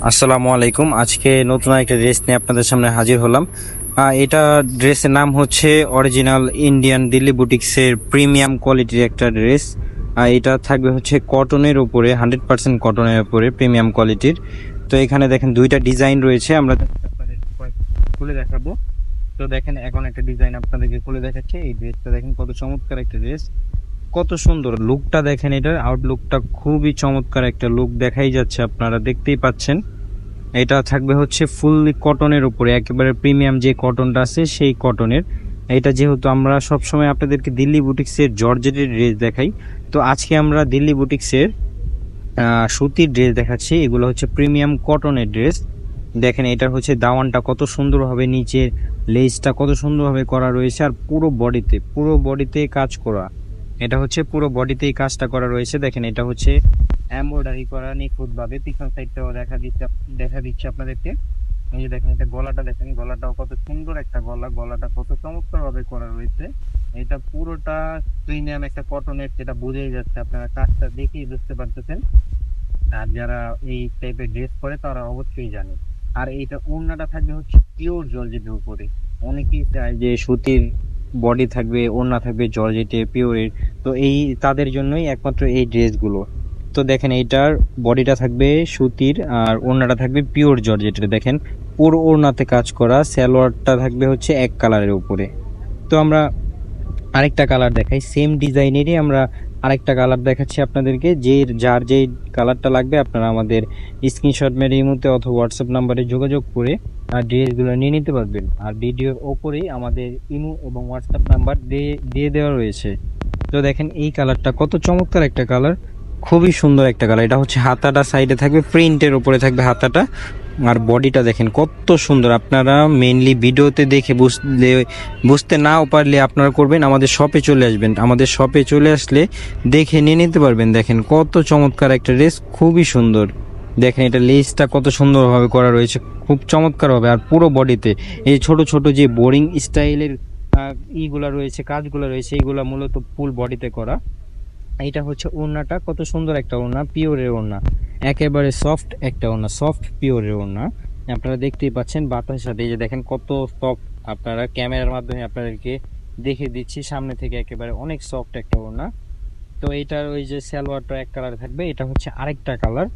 আসসালামু আলাইকুম। আজকে নতুন একটা ড্রেস নিয়ে আপনাদের সামনে হাজির হলাম। এটা ড্রেসের নাম হচ্ছে অরিজিনাল ইন্ডিয়ান দিল্লি বুটিক্সের প্রিমিয়াম কোয়ালিটির একটা ড্রেস। এটা থাকবে হচ্ছে কটনের উপরে, 100% কটনের উপরে প্রিমিয়াম কোয়ালিটির। তো এখানে দেখেন দুইটা ডিজাইন রয়েছে, আমরা আপনাদের খুলে দেখাবো। তো দেখেন এখন একটা ডিজাইন আপনাদেরকে খুলে দেখাচ্ছে। এই ড্রেসটা দেখেন কত চমৎকার একটা ড্রেস, কত সুন্দর লুকটা দেখেন। এটার আউটলুকটা খুবই চমৎকার একটা লুক দেখাই যাচ্ছে, আপনারা দেখতেই পাচ্ছেন। এটা থাকবে হচ্ছে ফুললি কটনের উপরে, একেবারে প্রিমিয়াম যে কটনটা আছে সেই কটনের। এটা যেহেতু আমরা সবসময় আপনাদেরকে দিল্লি বুটিক্সের জর্জেটের ড্রেস দেখাই, তো আজকে আমরা দিল্লি বুটিক্সের সুতির ড্রেস দেখাচ্ছি। এগুলো হচ্ছে প্রিমিয়াম কটনের ড্রেস। দেখেন এটা হচ্ছে দাওয়ানটা কত সুন্দরভাবে, নিচে লেসটা কত সুন্দরভাবে করা রয়েছে, আর পুরো বডিতে কাজ করা। এটা হচ্ছে পুরো বডিতেই কাজটা করা রয়েছে। দেখেন এটা হচ্ছে এমব্রয়ডারি করা নিখুঁতভাবে। পিছন সাইডটাও দেখা দিচ্ছে আপনাদেরকে। এই যে দেখেন এটা গলাটা দেখেন, গলাটাও কত সুন্দর একটা গলা, গলাটা কত চমৎকার ভাবে করা রয়েছে। এটা পুরোটা প্রিমিয়াম একটা কটনের, যেটা বোঝাই যাচ্ছে, আপনারা কাজটা দেখেই বুঝতে পারতেছেন। আর যারা এই টাইপের ড্রেস পরে তারা অবশ্যই জানে। আর এইটা ওড়নাটা থাকবে হচ্ছে পিওর জর্জেটের উপরে। অনেকেই চায় যে সুতির বডি থাকবে, ওড়না থাকবে জর্জেটে পিওরের, তো এই তাদের জন্যই একমাত্র এই ড্রেসগুলো। তো দেখেন এইটার বডিটা থাকবে সুতির আর ওড়নাটা থাকবে পিওর জর্জেটের। দেখেন পুরো ওড়নাতে কাজ করা, সালোয়ারটা থাকবে হচ্ছে এক কালারের উপরে। তো আমরা আরেকটা কালার দেখাই, সেম ডিজাইনেরই আমরা আরেকটা কালার দেখাচ্ছি আপনাদেরকে। যার যেই কালারটা লাগবে আপনারা আমাদের স্ক্রিনশট মেরে এই মুহূর্তে অথবা হোয়াটসঅ্যাপ নাম্বারে যোগাযোগ করে ড্রেসগুলো নিয়ে নিতে পারবেন। আর ভিডিওর ওপরেই আমাদের ইমো এবং হোয়াটসঅ্যাপ নাম্বার দিয়ে দেওয়া রয়েছে। তো দেখেন এই কালারটা কত চমৎকার একটা কালার, খুবই সুন্দর একটা কালার। এটা হচ্ছে হাতাটা সাইডে থাকবে, প্রিন্টের উপরে থাকবে হাতাটা। আর বডিটা দেখেন কত সুন্দর। আপনারা মেইনলি ভিডিওতে দেখে বুঝতে নাও পারলে আপনারা করবেন আমাদের শপে চলে আসবেন। আমাদের শপে চলে আসলে দেখে নিয়ে নিতে পারবেন। দেখেন কত চমৎকার একটা ড্রেস, খুবই সুন্দর। দেখেন এটা লেসটা কত সুন্দরভাবে করা রয়েছে, খুব চমৎকার হবে। আর পুরো বডিতে এই ছোট ছোট যে বোরিং স্টাইলের ইগুলা রয়েছে, কাজগুলো রয়েছে, এইগুলা মূলত ফুল বডিতে করা। এটা হচ্ছে ওড়নাটা, কত সুন্দর একটা ওড়না, পিওরের ওড়না, একেবারে সফট একটা ওড়না, সফট পিওরের ওড়না। আপনারা দেখতেই পাচ্ছেন বাতাসের সাথে, এই যে দেখেন কত সফট। আপনারা ক্যামেরার মাধ্যমে আপনাদেরকে দেখে দিচ্ছি সামনে থেকে, একেবারে অনেক সফট একটা ওড়না। তো এইটার ওই যে সালোয়ারটা এক কালার থাকবে, এটা হচ্ছে আরেকটা কালার।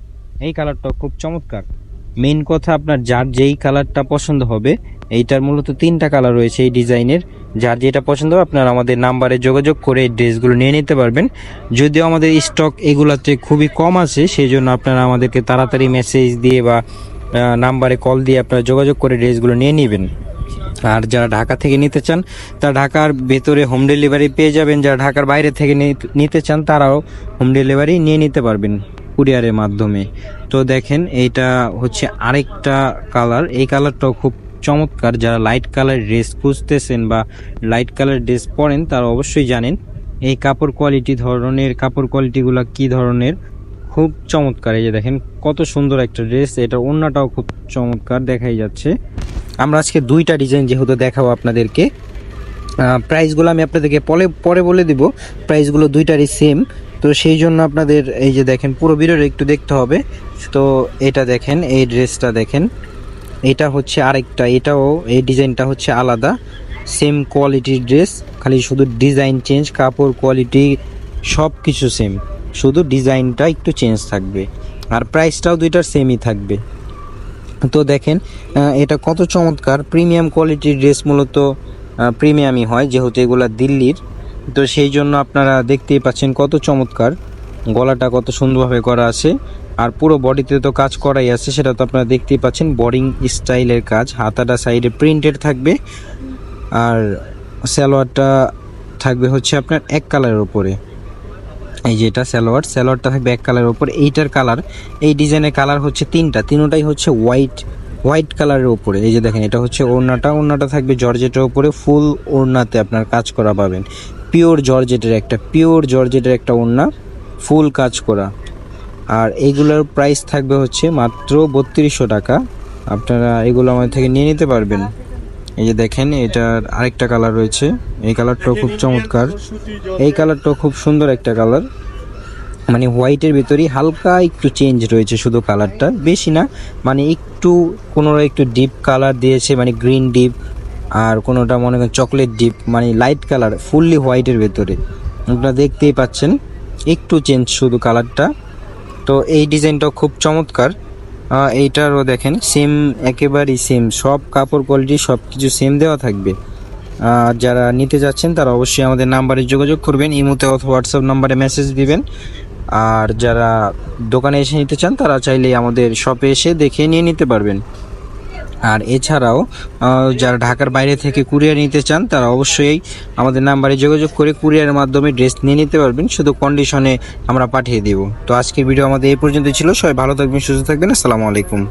এই কালারটা খুব চমৎকার। মেইন কথা, আপনার যার যেই কালারটা পছন্দ হবে, এইটার মূলত তিনটা কালার রয়েছে এই ডিজাইনের। যার যেটা পছন্দ হবে আপনারা আমাদের নাম্বারে যোগাযোগ করে এই ড্রেসগুলো নিয়ে নিতে পারবেন। যদিও আমাদের স্টক এগুলাতে খুবই কম আছে, সেই জন্য আপনারা আমাদেরকে তাড়াতাড়ি মেসেজ দিয়ে বা নাম্বারে কল দিয়ে আপনারা যোগাযোগ করে ড্রেসগুলো নিয়ে নেবেন। আর যারা ঢাকা থেকে নিতে চান তারা ঢাকার ভেতরে হোম ডেলিভারি পেয়ে যাবেন। যারা ঢাকার বাইরে থেকে নিতে চান তারাও হোম ডেলিভারি নিয়ে নিতে পারবেন কুরিয়ারের মাধ্যমে। তো দেখেন এইটা হচ্ছে আরেকটা কালার, এই কালারটাও খুব চমৎকার। যারা লাইট কালার ড্রেস খুঁজতেছেন বা লাইট কালার ড্রেস পরেন তারা অবশ্যই জানেন এই কাপড় কোয়ালিটিগুলো কি ধরনের, খুব চমৎকার। এই যে দেখেন কত সুন্দর একটা ড্রেস, এটা ওড়নাটাও খুব চমৎকার দেখাই যাচ্ছে। আমরা আজকে দুইটা ডিজাইন যেহেতু দেখাবো আপনাদেরকে, প্রাইসগুলো আমি আপনাদেরকে পরে বলে দিব। প্রাইসগুলো দুইটারই সেম, তো সেই জন্য আপনাদের এই যে দেখেন পুরো ভিডিওটা একটু দেখতে হবে। তো এটা দেখেন, এই ড্রেসটা দেখেন, এটা হচ্ছে আরেকটা, এটাও এই ডিজাইনটা হচ্ছে আলাদা, সেম কোয়ালিটির ড্রেস, খালি শুধু ডিজাইন চেঞ্জ, কাপড় কোয়ালিটি সব কিছু সেম, শুধু ডিজাইনটা একটু চেঞ্জ থাকবে। আর প্রাইসটাও দুইটার সেমই থাকবে। তো দেখেন এটা কত চমৎকার প্রিমিয়াম কোয়ালিটির ড্রেস। মূলত প্রিমিয়ামই হয় যেহেতু এগুলা দিল্লির, তো সেই জন্য আপনারা দেখতেই পাচ্ছেন কত চমৎকার। গলাটা কত সুন্দরভাবে করা আছে, আর পুরো বডিতে তো কাজ করাই আছে, সেটা তো আপনারা দেখতেই পাচ্ছেন, বোরিং স্টাইলের কাজ। হাতাটা সাইডে প্রিন্টেড থাকবে, আর সালোয়ারটা থাকবে হচ্ছে আপনার এক কালারের উপরে। এই যে এটা সালোয়ারটা থাকবে এক কালারের উপরে। এইটার কালার, এই ডিজাইনের কালার হচ্ছে তিনটাই হচ্ছে হোয়াইট কালারের উপরে। এই যে দেখেন এটা হচ্ছে ওড়নাটা থাকবে জর্জেটের উপরে, ফুল ওড়নাতে আপনার কাজ করা পাবেন। পিওর জর্জেটের একটা ওড়না, ফুল কাজ করা। আর এইগুলোর প্রাইস থাকবে হচ্ছে মাত্র 3200 টাকা। আপনারা এগুলো আমাদের থেকে নিয়ে নিতে পারবেন। এই যে দেখেন এটার আরেকটা কালার রয়েছে, এই কালারটাও খুব চমৎকার, এই কালারটাও খুব সুন্দর একটা কালার। মানে হোয়াইটের ভেতরেই হালকা একটু চেঞ্জ রয়েছে শুধু কালারটা, বেশি না। মানে একটু কোনোটা একটু ডিপ কালার দিয়েছে, মানে গ্রিন ডিপ, আর কোনোটা মনে করেন চকলেট ডিপ, মানে লাইট কালার, ফুললি হোয়াইটের ভেতরে আপনারা দেখতেই পাচ্ছেন, একটু চেঞ্জ শুধু কালারটা। তো এই ডিজাইনটাও খুব চমৎকার। এইটারও দেখেন সেম, একেবারেই সেম, সব কাপড় কোয়ালিটি সব কিছু সেম দেওয়া থাকবে। যারা নিতে যাচ্ছেন তারা অবশ্যই আমাদের নাম্বারে যোগাযোগ করবেন, ইমোতে অথবা হোয়াটসঅ্যাপ নাম্বারে মেসেজ দিবেন। আর যারা দোকানে এসে নিতে চান তারা চাইলে আমাদের শপে এসে দেখে নিয়ে নিতে পারবেন। আর এছাড়াও যারা ঢাকার বাইরে থেকে কুরিয়ার নিতে চান তারা অবশ্যই আমাদের নাম্বারে যোগাযোগ করে কুরিয়ারের মাধ্যমে ড্রেস নিয়ে নিতে পারবেন, শুধু কন্ডিশনে আমরা পাঠিয়ে দেব। তো আজকের ভিডিও আমাদের এই পর্যন্ত ছিল। সবাই ভালো থাকবেন, সুস্থ থাকবেন। আসসালামু আলাইকুম।